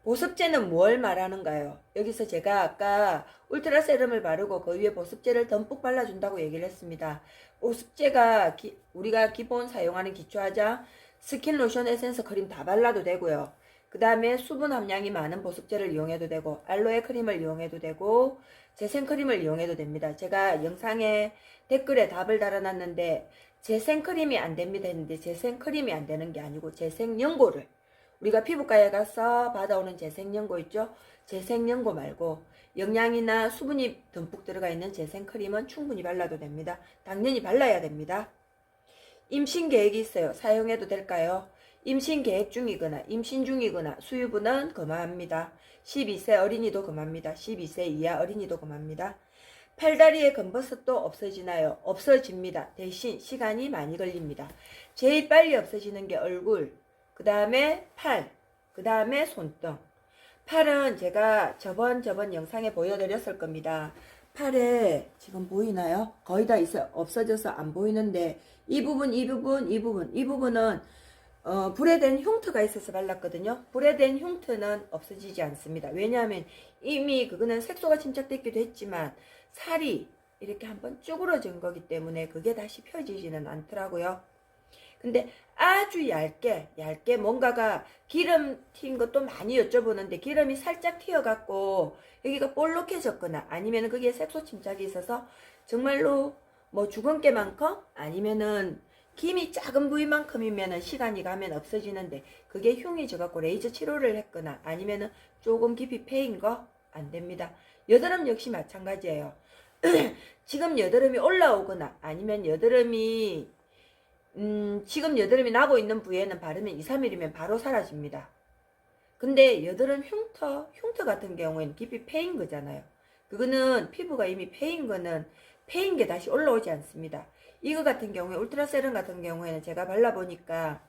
보습제는 뭘 말하는가요? 여기서 제가 아까 울트라 세럼을 바르고 그 위에 보습제를 듬뿍 발라준다고 얘기를 했습니다. 보습제가 우리가 기본 사용하는 기초화장, 스킨 로션, 에센스, 크림 다 발라도 되고요. 그 다음에 수분 함량이 많은 보습제를 이용해도 되고, 알로에 크림을 이용해도 되고, 재생크림을 이용해도 됩니다. 제가 영상에 댓글에 답을 달아놨는데 재생크림이 안 됩니다 했는데, 재생크림이 안 되는 게 아니고 재생연고를, 우리가 피부과에 가서 받아오는 재생연고 있죠? 재생연고 말고 영양이나 수분이 듬뿍 들어가 있는 재생크림은 충분히 발라도 됩니다. 당연히 발라야 됩니다. 임신 계획이 있어요. 사용해도 될까요? 임신 계획 중이거나 임신 중이거나 수유부는 금합니다. 12세 어린이도 금합니다. 12세 이하 어린이도 금합니다. 팔다리의 검버섯도 없어지나요? 없어집니다. 대신 시간이 많이 걸립니다. 제일 빨리 없어지는 게 얼굴, 그 다음에 팔, 그 다음에 손등. 팔은 제가 저번 영상에 보여드렸을 겁니다. 팔에 지금 보이나요? 거의 다 있어요. 없어져서 안 보이는데 이 부분은 불에 댄 흉터가 있어서 발랐거든요. 불에 댄 흉터는 없어지지 않습니다. 왜냐하면 이미 그거는 색소가 침착됐기도 했지만 살이 이렇게 한번 쭈그러진 거기 때문에 그게 다시 펴지지는 않더라고요. 근데 아주 얇게 뭔가가 기름 튄 것도 많이 여쭤보는데 기름이 살짝 튀어갖고 여기가 볼록해졌거나 아니면 그게 색소 침착이 있어서 정말로 뭐 주근깨만큼 아니면은 김이 작은 부위만큼이면은 시간이 가면 없어지는데 그게 흉이 져갖고 레이저 치료를 했거나 아니면은 조금 깊이 패인 거 안 됩니다. 여드름 역시 마찬가지예요. 지금 여드름이 올라오거나 아니면 지금 여드름이 나고 있는 부위에는 바르면 2, 3일이면 바로 사라집니다. 근데 여드름 흉터 같은 경우에는 깊이 패인 거잖아요. 그거는 피부가 이미 패인 거는 패인 게 다시 올라오지 않습니다. 이거 같은 경우에 울트라 세럼 같은 경우에는 제가 발라보니까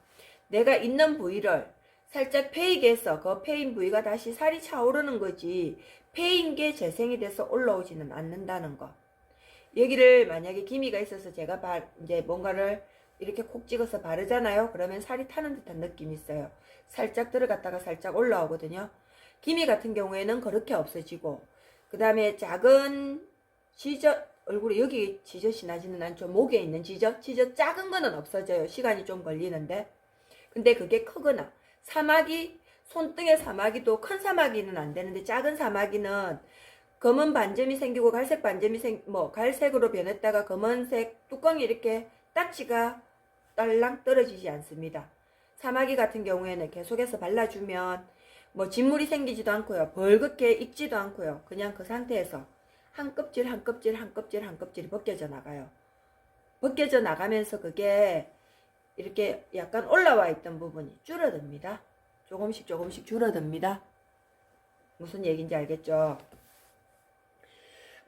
내가 있는 부위를 살짝 패이게 해서 그 패인 부위가 다시 살이 차오르는 거지 패인 게 재생이 돼서 올라오지는 않는다는 거. 여기를 만약에 기미가 있어서 제가 이제 뭔가를 이렇게 콕 찍어서 바르잖아요. 그러면 살이 타는 듯한 느낌이 있어요. 살짝 들어갔다가 살짝 올라오거든요. 기미 같은 경우에는 그렇게 없어지고 그 다음에 작은 지저, 얼굴에 여기 지저씨 나지는 않죠. 목에 있는 지저 작은 거는 없어져요. 시간이 좀 걸리는데 근데 그게 크거나 사마귀, 손등의 사마귀도 큰 사마귀는 안 되는데 작은 사마귀는 검은 반점이 생기고 갈색 반점이 갈색으로 변했다가 검은색 뚜껑이 이렇게 딱지가 딸랑 떨어지지 않습니다. 사마귀 같은 경우에는 계속해서 발라주면 진물이 생기지도 않고요. 벌겋게 익지도 않고요. 그냥 그 상태에서 한 껍질이 벗겨져 나가요. 벗겨져 나가면서 그게 이렇게 약간 올라와 있던 부분이 줄어듭니다. 조금씩 줄어듭니다. 무슨 얘기인지 알겠죠?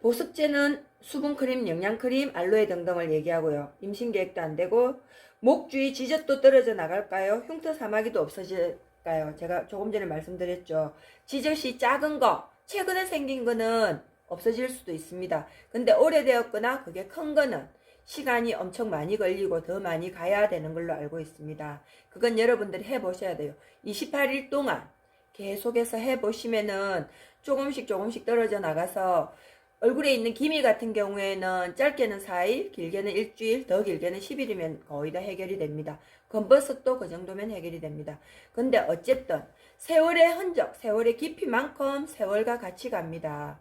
보습제는 수분크림, 영양크림, 알로에 등등을 얘기하고요. 임신계획도 안 되고 목 주위 지젖도 떨어져 나갈까요? 흉터 사마귀도 없어질까요? 제가 조금 전에 말씀드렸죠. 지젖이 작은 거, 최근에 생긴 거는 없어질 수도 있습니다. 근데 오래되었거나 그게 큰 거는 시간이 엄청 많이 걸리고 더 많이 가야 되는 걸로 알고 있습니다. 그건 여러분들이 해보셔야 돼요. 28일 동안 계속해서 해보시면은 조금씩 떨어져 나가서 얼굴에 있는 기미 같은 경우에는 짧게는 4일, 길게는 일주일, 더 길게는 10일이면 거의 다 해결이 됩니다. 검버섯도 그 정도면 해결이 됩니다. 근데 어쨌든 세월의 흔적, 세월의 깊이만큼 세월과 같이 갑니다.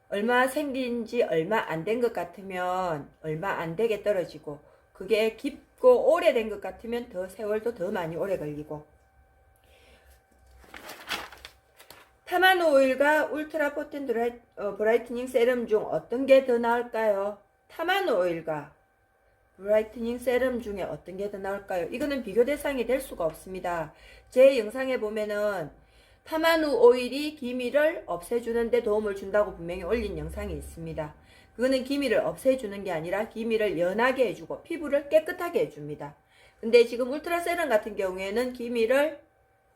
얼마 생긴지 얼마 안 된 것 같으면 얼마 안 되게 떨어지고 그게 깊고 오래된 것 같으면 더 세월도 더 많이 오래 걸리고 타마노 오일과 울트라 포텐 브라이트닝 세럼 중 어떤 게 더 나을까요? 타마노 오일과 브라이트닝 세럼 중에 어떤 게 더 나을까요? 이거는 비교 대상이 될 수가 없습니다. 제 영상에 보면은 타마누 오일이 기미를 없애주는 데 도움을 준다고 분명히 올린 영상이 있습니다. 그거는 기미를 없애주는 게 아니라 기미를 연하게 해주고 피부를 깨끗하게 해줍니다. 근데 지금 울트라 세럼 같은 경우에는 기미를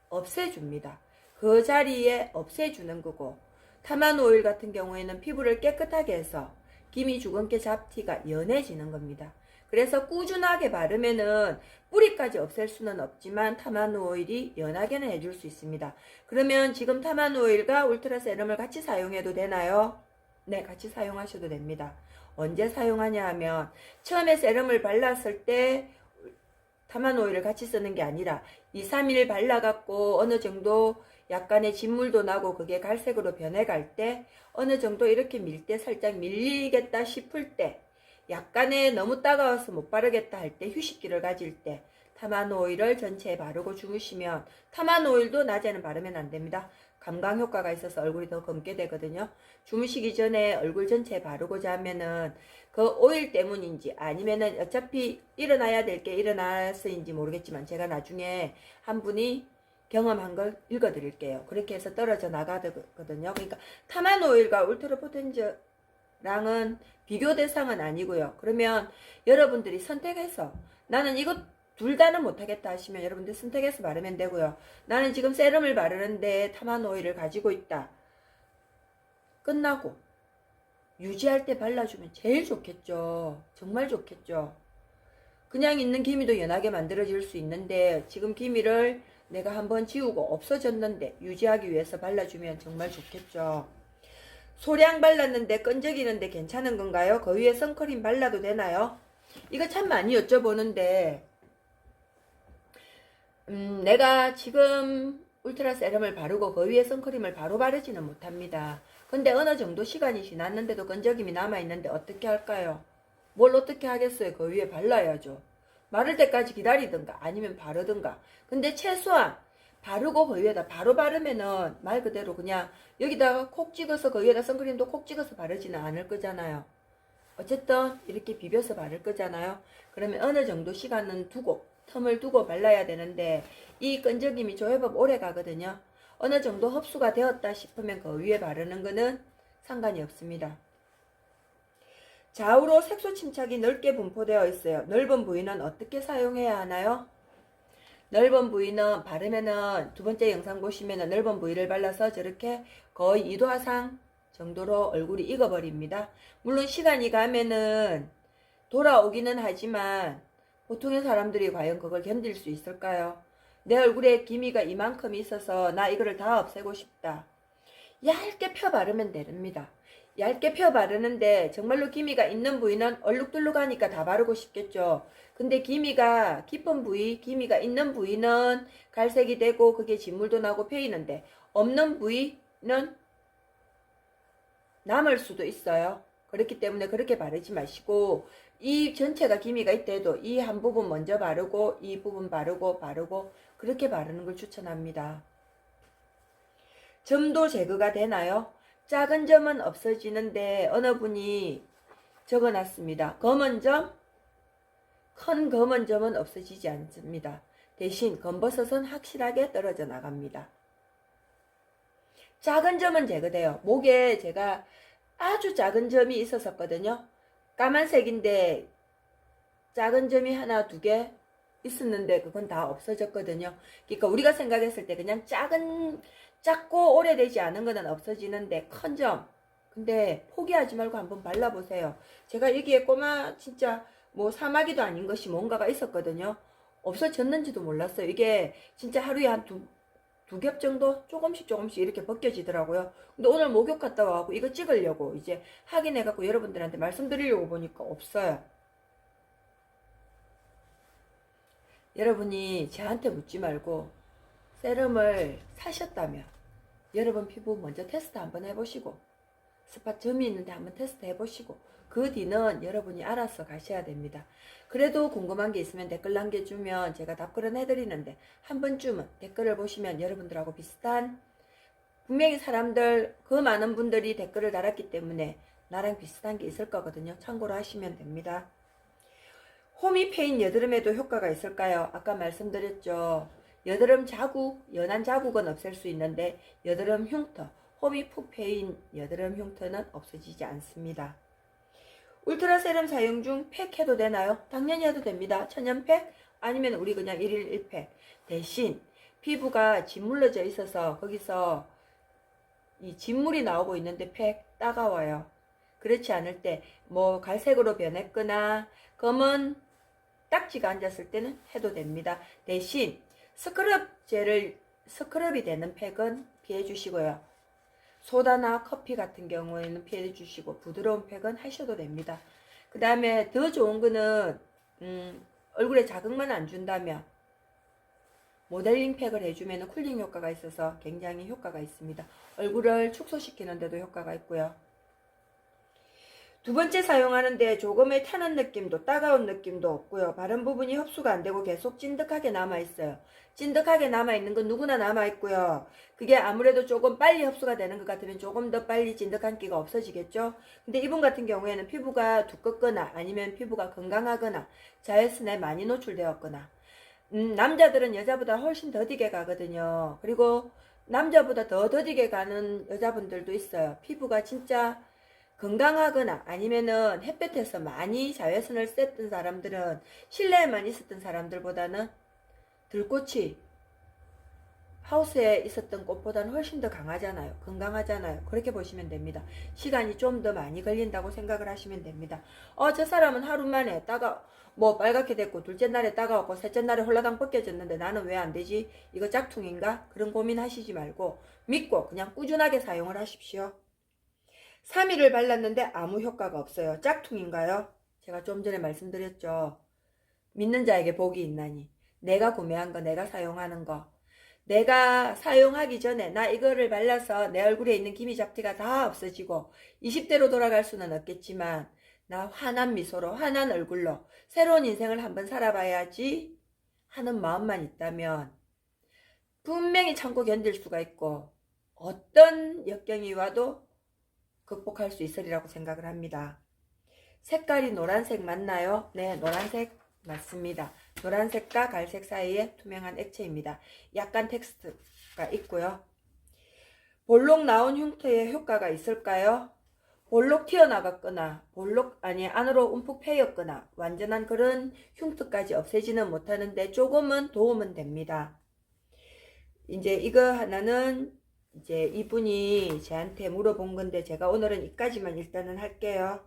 없애줍니다. 그 자리에 없애주는 거고 타마누 오일 같은 경우에는 피부를 깨끗하게 해서 기미 주근깨 잡티가 연해지는 겁니다. 그래서 꾸준하게 바르면은 뿌리까지 없앨 수는 없지만 타마누 오일이 연하게는 해줄 수 있습니다. 그러면 지금 타마누 오일과 울트라 세럼을 같이 사용해도 되나요? 네, 같이 사용하셔도 됩니다. 언제 사용하냐 하면 처음에 세럼을 발랐을 때 타마누 오일을 같이 쓰는 게 아니라 2, 3일 발라갖고 어느 정도 약간의 진물도 나고 그게 갈색으로 변해갈 때 어느 정도 이렇게 밀 때 살짝 밀리겠다 싶을 때 약간의 너무 따가워서 못 바르겠다 할 때 휴식기를 가질 때 타마누 오일을 전체에 바르고 주무시면 타마누 오일도 낮에는 바르면 안 됩니다. 감광 효과가 있어서 얼굴이 더 검게 되거든요. 주무시기 전에 얼굴 전체에 바르고 자면은 그 오일 때문인지 아니면은 어차피 일어나야 될 게 일어나서인지 모르겠지만 제가 나중에 한 분이 경험한 걸 읽어드릴게요. 그렇게 해서 떨어져 나가거든요. 그러니까 타마누 오일과 울트라 포텐즈랑은 비교 대상은 아니고요. 그러면 여러분들이 선택해서 나는 이거 둘 다는 못하겠다 하시면 여러분들 선택해서 바르면 되고요. 나는 지금 세럼을 바르는데 타마누 오일을 가지고 있다. 끝나고 유지할 때 발라주면 제일 좋겠죠. 정말 좋겠죠. 그냥 있는 기미도 연하게 만들어질 수 있는데 지금 기미를 내가 한번 지우고 없어졌는데 유지하기 위해서 발라주면 정말 좋겠죠. 소량 발랐는데 끈적이는데 괜찮은 건가요? 그 위에 선크림 발라도 되나요? 이거 참 많이 여쭤보는데 내가 지금 울트라 세럼을 바르고 그 위에 선크림을 바로 바르지는 못합니다. 근데 어느 정도 시간이 지났는데도 끈적임이 남아있는데 어떻게 할까요? 뭘 어떻게 하겠어요? 그 위에 발라야죠. 마를 때까지 기다리든가 아니면 바르든가. 근데 최소한 바르고 그 위에다 바로 바르면은 말 그대로 그냥 여기다가 콕 찍어서 그 위에다 선크림도 콕 찍어서 바르지는 않을 거잖아요. 어쨌든 이렇게 비벼서 바를 거잖아요. 그러면 어느 정도 시간은 두고 텀을 두고 발라야 되는데 이 끈적임이 제법 오래 가거든요. 어느 정도 흡수가 되었다 싶으면 그 위에 바르는 거는 상관이 없습니다. 좌우로 색소 침착이 넓게 분포되어 있어요. 넓은 부위는 어떻게 사용해야 하나요? 넓은 부위는 바르면은 두 번째 영상 보시면은 넓은 부위를 발라서 저렇게 거의 2도 화상 정도로 얼굴이 익어버립니다. 물론 시간이 가면은 돌아오기는 하지만 보통의 사람들이 과연 그걸 견딜 수 있을까요? 내 얼굴에 기미가 이만큼 있어서 나 이거를 다 없애고 싶다. 얇게 펴 바르면 됩니다. 얇게 펴 바르는데 정말로 기미가 있는 부위는 얼룩덜룩하니까 다 바르고 싶겠죠. 근데 기미가 깊은 부위, 기미가 있는 부위는 갈색이 되고 그게 진물도 나고 패이는데 없는 부위는 남을 수도 있어요. 그렇기 때문에 그렇게 바르지 마시고 이 전체가 기미가 있대도 이 한 부분 먼저 바르고 이 부분 바르고 그렇게 바르는 걸 추천합니다. 점도 제거가 되나요? 작은 점은 없어지는데 어느 분이 적어놨습니다. 검은 점, 큰 검은 점은 없어지지 않습니다. 대신 검버섯은 확실하게 떨어져 나갑니다. 작은 점은 제거돼요. 목에 제가 아주 작은 점이 있었거든요. 까만색인데 작은 점이 하나 두 개 있었는데 그건 다 없어졌거든요. 그러니까 우리가 생각했을 때 그냥 작고 오래되지 않은 거는 없어지는데 큰 점, 근데 포기하지 말고 한번 발라보세요. 제가 여기에 꼬마 진짜 뭐 사마귀도 아닌 것이 뭔가가 있었거든요. 없어졌는지도 몰랐어요. 이게 진짜 하루에 한 두 겹 정도 조금씩 이렇게 벗겨지더라고요. 근데 오늘 목욕 갔다 와갖고 이거 찍으려고 이제 확인해갖고 여러분들한테 말씀드리려고 보니까 없어요. 여러분이 저한테 묻지 말고 세럼을 사셨다면 여러분 피부 먼저 테스트 한번 해보시고 스팟 점이 있는데 한번 테스트 해보시고 그 뒤는 여러분이 알아서 가셔야 됩니다. 그래도 궁금한 게 있으면 댓글 남겨주면 제가 답글은 해드리는데 한 번쯤은 댓글을 보시면 여러분들하고 비슷한 분명히 사람들 그 많은 분들이 댓글을 달았기 때문에 나랑 비슷한 게 있을 거거든요. 참고로 하시면 됩니다. 호미페인 여드름에도 효과가 있을까요? 아까 말씀드렸죠. 여드름 자국, 연한 자국은 없앨 수 있는데 여드름 흉터, 호미푸페인 여드름 흉터는 없어지지 않습니다. 울트라 세럼 사용 중 팩 해도 되나요? 당연히 해도 됩니다. 천연팩 아니면 우리 그냥 1일 1팩. 대신 피부가 짓물러져 있어서 거기서 이 진물이 나오고 있는데 팩 따가워요. 그렇지 않을 때 뭐 갈색으로 변했거나 검은 딱지가 앉았을 때는 해도 됩니다. 대신 스크럽이 되는 팩은 피해 주시고요. 소다나 커피 같은 경우에는 피해 주시고 부드러운 팩은 하셔도 됩니다. 그 다음에 더 좋은 거는 얼굴에 자극만 안 준다면 모델링 팩을 해주면 쿨링 효과가 있어서 굉장히 효과가 있습니다. 얼굴을 축소시키는 데도 효과가 있고요. 두 번째 사용하는데 조금의 타는 느낌도 따가운 느낌도 없고요. 바른 부분이 흡수가 안 되고 계속 찐득하게 남아있어요. 찐득하게 남아있는 건 누구나 남아있고요. 그게 아무래도 조금 빨리 흡수가 되는 것 같으면 조금 더 빨리 찐득한 기가 없어지겠죠. 근데 이분 같은 경우에는 피부가 두껍거나 아니면 피부가 건강하거나 자외선에 많이 노출되었거나 남자들은 여자보다 훨씬 더디게 가거든요. 그리고 남자보다 더 더디게 가는 여자분들도 있어요. 피부가 진짜 건강하거나 아니면은 햇볕에서 많이 자외선을 쐈던 사람들은 실내에만 있었던 사람들보다는 들꽃이 하우스에 있었던 꽃보다는 훨씬 더 강하잖아요. 건강하잖아요. 그렇게 보시면 됩니다. 시간이 좀 더 많이 걸린다고 생각을 하시면 됩니다. 저 사람은 하루 만에 빨갛게 됐고 둘째 날에 따가웠고 셋째 날에 홀라당 벗겨졌는데 나는 왜 안 되지? 이거 짝퉁인가? 그런 고민하시지 말고 믿고 그냥 꾸준하게 사용을 하십시오. 3일을 발랐는데 아무 효과가 없어요. 짝퉁인가요? 제가 좀 전에 말씀드렸죠. 믿는 자에게 복이 있나니. 내가 구매한 거, 내가 사용하는 거. 내가 사용하기 전에 나 이거를 발라서 내 얼굴에 있는 기미 잡티가 다 없어지고 20대로 돌아갈 수는 없겠지만 나 환한 미소로 환한 얼굴로 새로운 인생을 한번 살아봐야지 하는 마음만 있다면 분명히 참고 견딜 수가 있고 어떤 역경이 와도 극복할 수 있으리라고 생각을 합니다. 색깔이 노란색 맞나요? 네, 노란색 맞습니다. 노란색과 갈색 사이에 투명한 액체입니다. 약간 텍스트가 있고요. 볼록 나온 흉터에 효과가 있을까요? 볼록 튀어나갔거나 안으로 움푹 패였거나 완전한 그런 흉터까지 없애지는 못하는데 조금은 도움은 됩니다. 이제 이거 하나는 이제 이분이 저한테 물어본 건데 제가 오늘은 이까지만 일단은 할게요.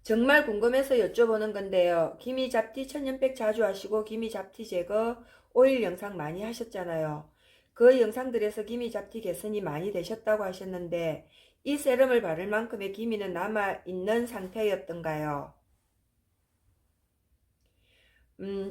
정말 궁금해서 여쭤보는 건데요. 기미 잡티 천연백 자주 하시고 기미 잡티 제거 오일 영상 많이 하셨잖아요. 그 영상들에서 기미 잡티 개선이 많이 되셨다고 하셨는데 이 세럼을 바를 만큼의 기미는 남아있는 상태였던가요?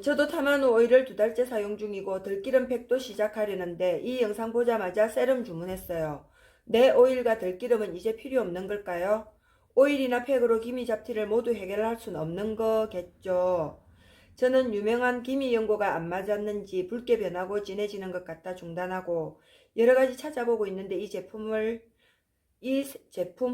저도 타마누 오일을 2달째 사용 중이고 들기름 팩도 시작하려는데 이 영상 보자마자 세럼 주문했어요. 내 오일과 들기름은 이제 필요 없는 걸까요? 오일이나 팩으로 기미 잡티를 모두 해결할 수는 없는 거겠죠. 저는 유명한 기미 연고가 안 맞았는지 붉게 변하고 진해지는 것 같아 중단하고 여러가지 찾아보고 있는데 이 제품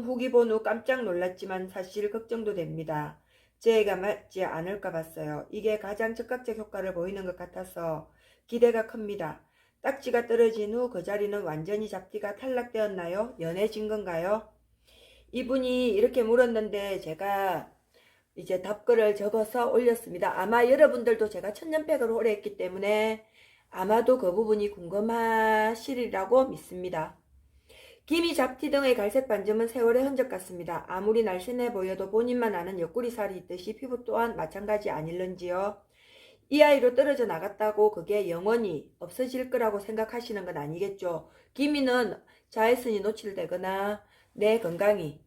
후기 본 후 깜짝 놀랐지만 사실 걱정도 됩니다. 제가 맞지 않을까 봤어요. 이게 가장 즉각적 효과를 보이는 것 같아서 기대가 큽니다. 딱지가 떨어진 후 그 자리는 완전히 잡티가 탈락되었나요? 연해진 건가요? 이분이 이렇게 물었는데 제가 이제 답글을 적어서 올렸습니다. 아마 여러분들도 제가 천년백을 오래 했기 때문에 아마도 그 부분이 궁금하시리라고 믿습니다. 기미 잡티 등의 갈색 반점은 세월의 흔적 같습니다. 아무리 날씬해 보여도 본인만 아는 옆구리 살이 있듯이 피부 또한 마찬가지 아닐런지요. 이 아이로 떨어져 나갔다고 그게 영원히 없어질 거라고 생각하시는 건 아니겠죠. 기미는 자외선이 노출되거나 내 건강이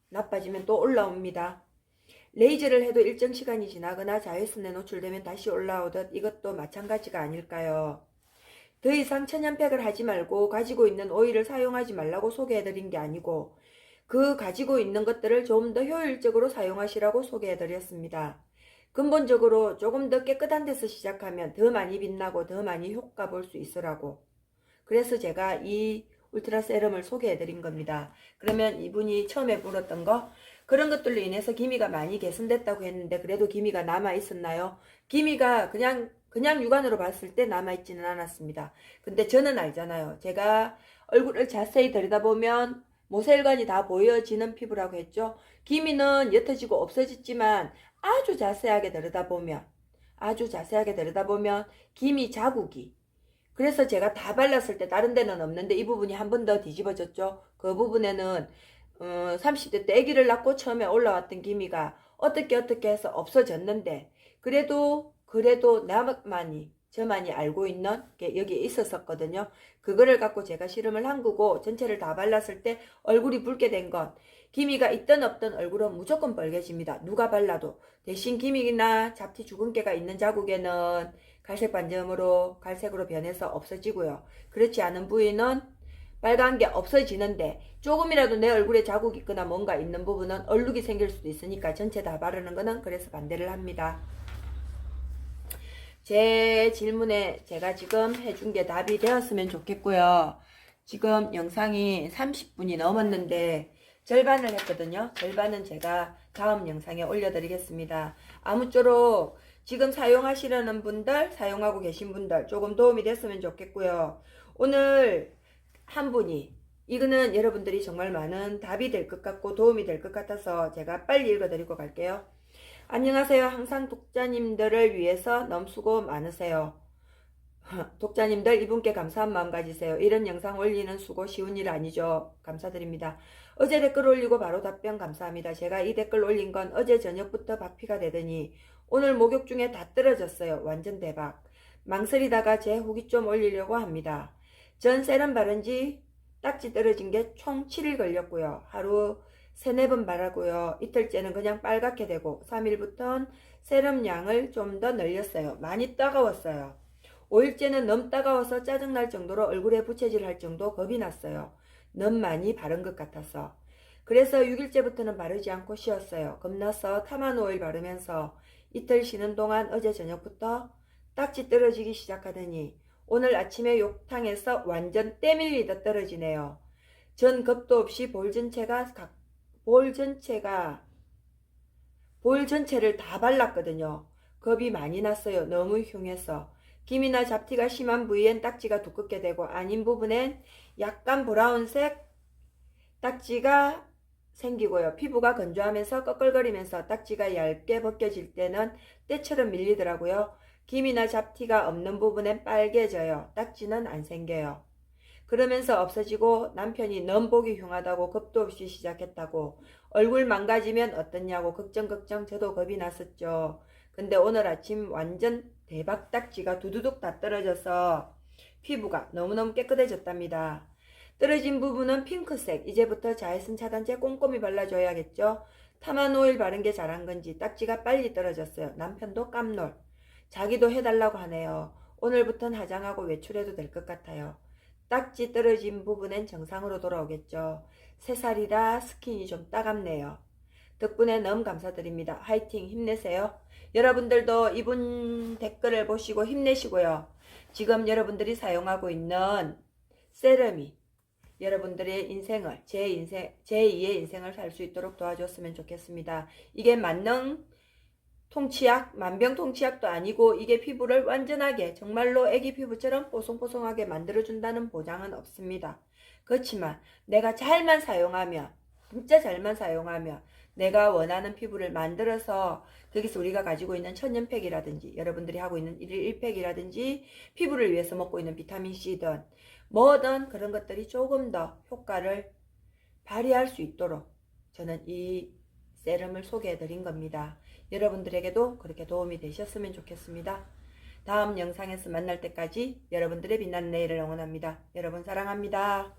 나빠지면 또 올라옵니다. 레이저를 해도 일정 시간이 지나거나 자외선에 노출되면 다시 올라오듯 이것도 마찬가지가 아닐까요? 더 이상 천연팩을 하지 말고 가지고 있는 오일을 사용하지 말라고 소개해드린 게 아니고 그 가지고 있는 것들을 좀 더 효율적으로 사용하시라고 소개해드렸습니다. 근본적으로 조금 더 깨끗한 데서 시작하면 더 많이 빛나고 더 많이 효과 볼 수 있으라고. 그래서 제가 이 울트라 세럼을 소개해드린 겁니다. 그러면 이분이 처음에 물었던 거 그런 것들로 인해서 기미가 많이 개선됐다고 했는데 그래도 기미가 남아있었나요? 기미가 그냥 육안으로 봤을 때 남아있지는 않았습니다. 근데 저는 알잖아요. 제가 얼굴을 자세히 들여다보면 모세혈관이 다 보여지는 피부라고 했죠. 기미는 옅어지고 없어졌지만 아주 자세하게 들여다보면 기미 자국이 그래서 제가 다 발랐을 때 다른 데는 없는데 이 부분이 한 번 더 뒤집어졌죠. 그 부분에는 30대 때 아기를 낳고 처음에 올라왔던 기미가 어떻게 해서 없어졌는데 그래도 저만이 알고 있는 게 여기에 있었었거든요. 그거를 갖고 제가 실험을 한 거고, 전체를 다 발랐을 때 얼굴이 붉게 된 건 기미가 있든 없든 얼굴은 무조건 빨개집니다. 누가 발라도. 대신 기미나 잡티 주근깨가 있는 자국에는 갈색 반점으로 갈색으로 변해서 없어지고요. 그렇지 않은 부위는 빨간 게 없어지는데, 조금이라도 내 얼굴에 자국이 있거나 뭔가 있는 부분은 얼룩이 생길 수도 있으니까 전체 다 바르는 거는 그래서 반대를 합니다. 제 질문에 제가 지금 해준 게 답이 되었으면 좋겠고요. 지금 영상이 30분이 넘었는데 절반을 했거든요. 절반은 제가 다음 영상에 올려드리겠습니다. 아무쪼록 지금 사용하시려는 분들, 사용하고 계신 분들 조금 도움이 됐으면 좋겠고요. 오늘 한 분이, 이거는 여러분들이 정말 많은 답이 될 것 같고 도움이 될 것 같아서 제가 빨리 읽어드리고 갈게요. 안녕하세요. 항상 독자님들을 위해서 너무 수고 많으세요. 독자님들, 이분께 감사한 마음 가지세요. 이런 영상 올리는 수고 쉬운 일 아니죠. 감사드립니다. 어제 댓글 올리고 바로 답변 감사합니다. 제가 이 댓글 올린 건 어제 저녁부터 박피가 되더니 오늘 목욕 중에 다 떨어졌어요. 완전 대박. 망설이다가 제 후기 좀 올리려고 합니다. 전 세럼 바른 지 딱지 떨어진 게 총 7일 걸렸고요. 하루 3-4번 바르고요. 이틀째는 그냥 빨갛게 되고 3일부터는 세럼 양을 좀 더 늘렸어요. 많이 따가웠어요. 5일째는 너무 따가워서 짜증날 정도로 얼굴에 부채질 할 정도 겁이 났어요. 너무 많이 바른 것 같아서. 그래서 6일째부터는 바르지 않고 쉬었어요. 겁나서 타만 오일 바르면서 이틀 쉬는 동안 어제 저녁부터 딱지 떨어지기 시작하더니 오늘 아침에 욕탕에서 완전 때밀리듯 떨어지네요. 전 겁도 없이 볼 전체를 다 발랐거든요. 겁이 많이 났어요. 너무 흉해서. 기미나 잡티가 심한 부위엔 딱지가 두껍게 되고 아닌 부분엔 약간 브라운색 딱지가 생기고요. 피부가 건조하면서 꺼끌거리면서 딱지가 얇게 벗겨질 때는 때처럼 밀리더라고요. 기미나 잡티가 없는 부분엔 빨개져요. 딱지는 안 생겨요. 그러면서 없어지고 남편이 넌 보기 흉하다고 겁도 없이 시작했다고 얼굴 망가지면 어떻냐고 걱정 저도 겁이 났었죠. 근데 오늘 아침 완전 대박 딱지가 두두둑 다 떨어져서 피부가 너무너무 깨끗해졌답니다. 떨어진 부분은 핑크색. 이제부터 자외선 차단제 꼼꼼히 발라줘야겠죠. 타만 오일 바른 게 잘한 건지 딱지가 빨리 떨어졌어요. 남편도 깜놀. 자기도 해달라고 하네요. 오늘부터는 화장하고 외출해도 될 것 같아요. 딱지 떨어진 부분엔 정상으로 돌아오겠죠. 3살이라 스킨이 좀 따갑네요. 덕분에 너무 감사드립니다. 화이팅, 힘내세요. 여러분들도 이분 댓글을 보시고 힘내시고요. 지금 여러분들이 사용하고 있는 세럼이 여러분들의 인생을, 제2의 인생을 살 수 있도록 도와줬으면 좋겠습니다. 이게 만병통치약도 아니고 이게 피부를 완전하게 정말로 애기 피부처럼 뽀송뽀송하게 만들어준다는 보장은 없습니다. 그렇지만 내가 잘만 사용하면, 진짜 잘만 사용하면 내가 원하는 피부를 만들어서 거기서 우리가 가지고 있는 천연팩이라든지 여러분들이 하고 있는 1일 1팩이라든지 피부를 위해서 먹고 있는 비타민C든 뭐든 그런 것들이 조금 더 효과를 발휘할 수 있도록 저는 이 세럼을 소개해 드린 겁니다. 여러분들에게도 그렇게 도움이 되셨으면 좋겠습니다. 다음 영상에서 만날 때까지 여러분들의 빛나는 내일을 응원합니다. 여러분 사랑합니다.